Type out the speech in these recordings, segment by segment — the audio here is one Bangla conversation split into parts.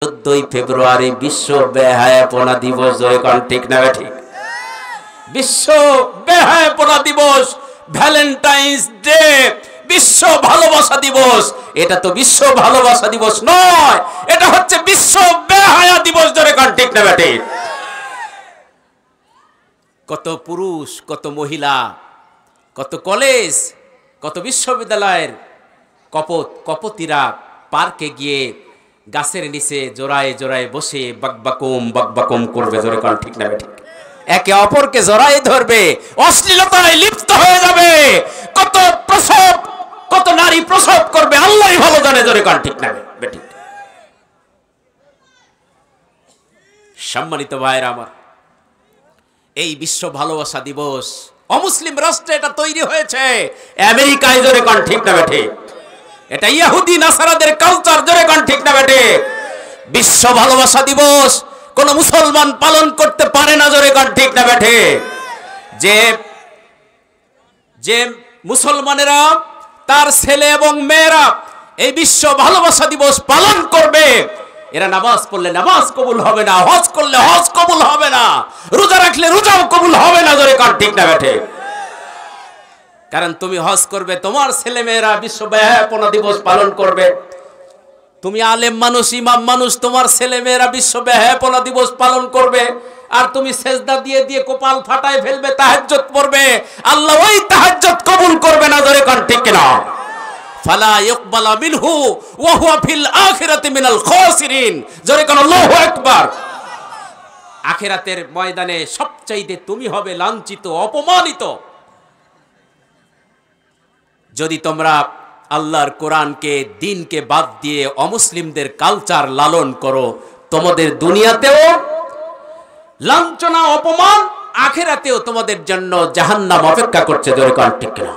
14 ফেব্রুয়ারি বিশ্ব বেহায়াপনা দিবস। জোরে কোন ঠিক না ঠিক? বিশ্ব বেহায়াপনা দিবস, ভ্যালেন্টাইন্স ডে, বিশ্ব ভালোবাসা দিবস। এটা তো বিশ্ব ভালোবাসা দিবস নয়, এটা হচ্ছে বিশ্ব বেহায়া দিবস। জোরে কোন ঠিক না ঠিক? কত পুরুষ, কত মহিলা, কত কলেজ, কত বিশ্ববিদ্যালয়ের কপতিরা পার্কে গিয়ে গাছের নিচে জোড়ায় জোড়ায় বসে বাকবাকুম করবে। জোরে কোন ঠিক না ঠিক? একে অপরকে জড়ায় ধরবে, অশ্লীলতায় লিপ্ত হয়ে যাবে। কত নারী প্রসব করবে আল্লাহই ভালো জানে। জোরে কোন ঠিক না ঠিক? সম্মানিত ভাইরা আমার, এই বিশ্ব ভালোবাসা দিবস অমুসলিম রাষ্ট্রে এটা তৈরি হয়েছে, আমেরিকায়। জোরে কোন ঠিক না ঠিক? এটা ইহুদি নাসারাদের কালচার। জোরে কোন ঠিক না ঠিক? বিশ্ব ভালোবাসা দিবস কোন মুসলমান পালন করতে পারে না। জোরে কোন ঠিক না ঠিক? যে মুসলমানেরা তার ছেলে এবং মেয়েরা এই বিশ্ব ভালোবাসা দিবস পালন করবে, এরা নামাজ পড়লে নামাজ কবুল হবে না, হজ করলে হজ কবুল হবে না, রোজা রাখলে রোজাও কবুল হবে না। জোরে কোন ঠিক না ঠিক? কারণ তুমি হজ করবে, তোমার ছেলে মেয়েরা বিশ্ব বেহায়াপনা দিবস পালন করবে। তুমি আলেম মানুষ, ইমাম মানুষ, তোমার ছেলে মেয়েরা বিশ্ব বেহায়াপনা দিবস পালন করবে। আর তুমি সেজদা দিয়ে দিয়ে কপাল ফাটায় ফেলবে, তাহাজ্জুদ পড়বে, আল্লাহ ওই তাহাজ্জুদ কবুল করবে না। জোরে কোন ঠিক কিনা? ফালা ইকবালা মিনহু ওয়া হুয়া ফিল আখিরাতি মিনাল খাসিরিন। জোরে কোন আল্লাহু আকবার। আখিরাতের ময়দানে সবচাইতে তুমি হবে লাঞ্ছিত, অপমানিত। যদি তোমরা আল্লাহর কোরআনকে, দ্বীনকে বাদ দিয়ে অমুসলিমদের কালচার লালন করো, তোমাদের দুনিয়াতেও লাঞ্ছনা, অপমান, আখিরাতেও তোমাদের জন্য জাহান্নাম অপেক্ষা করছে। জোরে কোন ঠিক কিনা?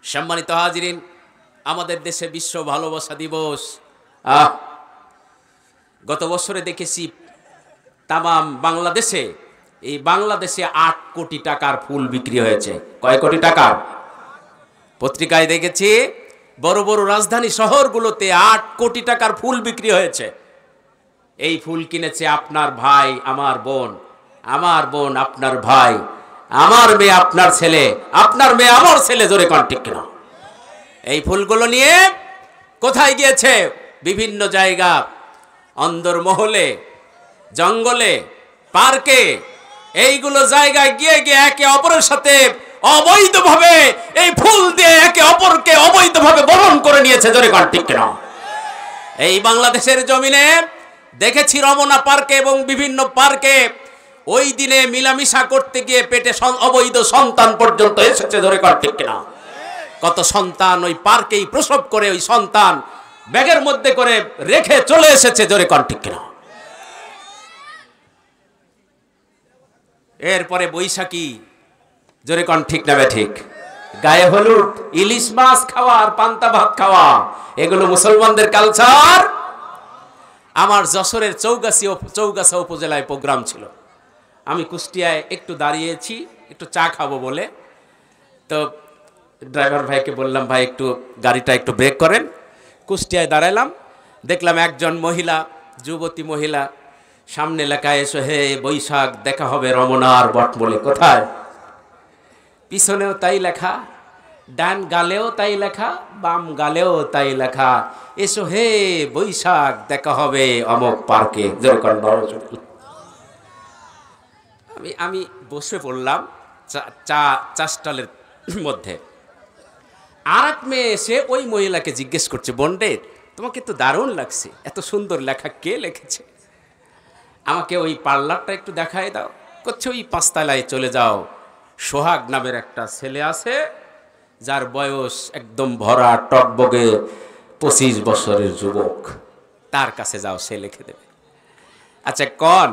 সম্মানিত হাজিরিন, আমাদের দেশে বিশ্ব ভালোবাসা দিবস, গত বছরে দেখেছি তামাম বাংলাদেশে, এই বাংলাদেশে 8 কোটি টাকার ফুল বিক্রি হয়েছে। কয় কোটি টাকা? পত্রিকায় দেখেছি বড় বড় রাজধানী শহরগুলোতে 8 কোটি টাকার ফুল বিক্রি হয়েছে। এই ফুল কিনেছে আপনার ভাই, আমার বোন, আমার বোন আপনার ভাই, আমার মেয়ে আপনার ছেলে, আপনার মেয়ে আমার ছেলে। জোরে কোন ঠিক কিনা? এই ফুলগুলো নিয়ে কোথায় গিয়েছে? বিভিন্ন জায়গা, অন্দরমহলে, জঙ্গলে, পার্কে, এইগুলো জায়গায় গিয়ে গিয়ে একে অপরের সাথে অবৈধভাবে এই ফুল দিয়ে একে অপরকে অবৈধভাবে বরণ করে নিয়েছে। জোরে কোন ঠিক কিনা? এই বাংলাদেশের জমিনে দেখেছি রমনা পার্কে এবং বিভিন্ন পার্কে ওই দিনে মিলামিশা করতে গিয়ে পেটে অবৈধ সন্তান পর্যন্ত এসেছে। জোরে কোন ঠিক কিনা? কত সন্তান ওই পার্কেই প্রসব করে ওই সন্তান ব্যাগের মধ্যে করে রেখে চলে এসেছে। জোরে কোন ঠিক কিনা? এরপরে বৈশাখী। জোরে কোন ঠিক না ঠিক? গায়ে হলুদ, ইলিশ মাছ খাওয়া আর পান্তা ভাত খাওয়া, এগুলো মুসলমানদের কালচার। আমার যশোরের চৌগাছা উপজেলায় প্রোগ্রাম ছিল। আমি কুষ্টিয়ায় একটু দাঁড়িয়েছি, একটু চা খাবো বলে। তো ড্রাইভার ভাইকে বললাম, ভাই একটু গাড়িটা একটু ব্রেক করেন। কুষ্টিয়ায় দাঁড়ালাম, দেখলাম একজন মহিলা, যুবতী মহিলা, সামনে লেখা এসো হে বৈশাখ দেখা হবে রমনার বটমূলে। কোথায়? পিছনেও তাই লেখা, ডান গালেও তাই লেখা, বাম গালেও তাই লেখা, এসো হে বৈশাখ দেখা হবে অমুক পার্কে। আমি বসে পড়লাম চা স্টলের মধ্যে। আর এক মেয়ে এসে ওই মহিলাকে জিজ্ঞেস করছে, বোনডে তোমাকে তো দারুণ লাগছে, এত সুন্দর লেখা কে লিখেছে? আমাকে ওই পার্লারটা একটু দেখায় দাও। করছে ওই 5 তলায় চলে যাও, সোহাগ নামের একটা ছেলে আছে, যার বয়স একদম ভরা টকবগে 25 বছরের যুবক, তার কাছে যাও, সে লিখে দেবে। আচ্ছা কন,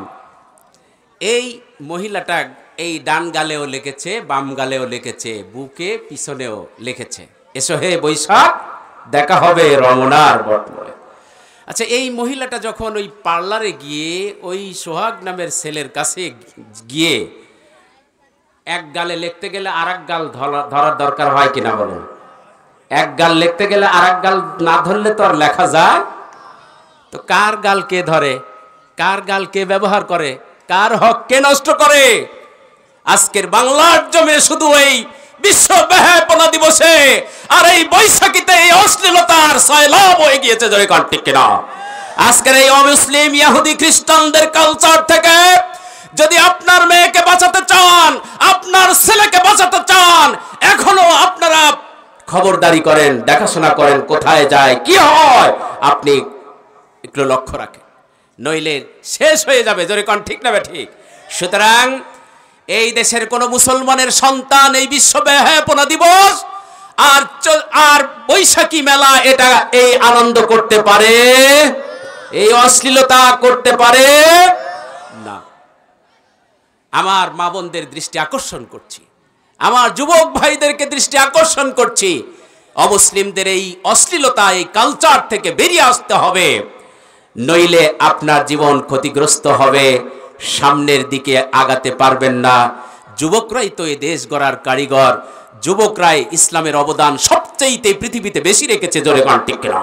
এই মহিলাটা এই ডান গালেও লিখেছে, বাম গালেও লিখেছে, বুকে পিছনেও লিখেছে, এসো হে বৈশাখ দেখা হবে রমনার বটমূলে। আচ্ছা এই মহিলাটা যখন ওই পার্লারে গিয়ে ওই সোহাগ নামের ছেলের কাছে গিয়ে এক গালে লিখতে গেলে আর এক গাল ধরার দরকার হয় কিনা বলুন? এক গাল লিখতে গেলে আর এক গাল না ধরলে তো আর লেখা যায়? তো কার গাল কে ধরে, কার গাল কে ব্যবহার করে, কার হক কে নষ্ট করে? আজকের বাংলার জমে শুধু এই বিশ্ব ব্যাপনা দিবসে আর এই বৈশাখীতে এই অশ্লীলতার সয়লাভ হয়ে গিয়েছে, জয় কান ঠিক কিনা? আজকের এই অমুসলিম ইহুদি খ্রিস্টানদের কালচার থেকে যদি আপনার মেয়েকে বাঁচাতে চান, আপনার ছেলেকে বাঁচাতে চান, এখনো আপনারা খবরদারি করেন, দেখাশোনা করেন, কোথায় যায় কি হয় আপনি একটু লক্ষ্য রাখেন, নইলে শেষ হয়ে যাবে, জোরে কোন ঠিক না ঠিক? সুতরাং এই দেশের কোন মুসলমানের সন্তান এই বিশ্ব ব্যাপনা দিবস আর বৈশাখী মেলা এটা এই আনন্দ করতে পারে, এই অশ্লীলতা করতে পারে না। আমার মা বোনদের দৃষ্টি আকর্ষণ করছি, আমার যুবক ভাইদেরকে দৃষ্টি আকর্ষণ করছি, অমুসলিমদের এই অশ্লীলতা এই কালচার থেকে বেরিয়ে আসতে হবে, নইলে আপনার জীবন ক্ষতিগ্রস্ত হবে, সামনের দিকে আগাতে পারবেন না। যুবকরাই তো এই দেশ গড়ার কারিগর, যুবকরাই ইসলামের অবদান সবচেয়ে পৃথিবীতে বেশি রেখেছে, জোরে কোন ঠিক কিনা?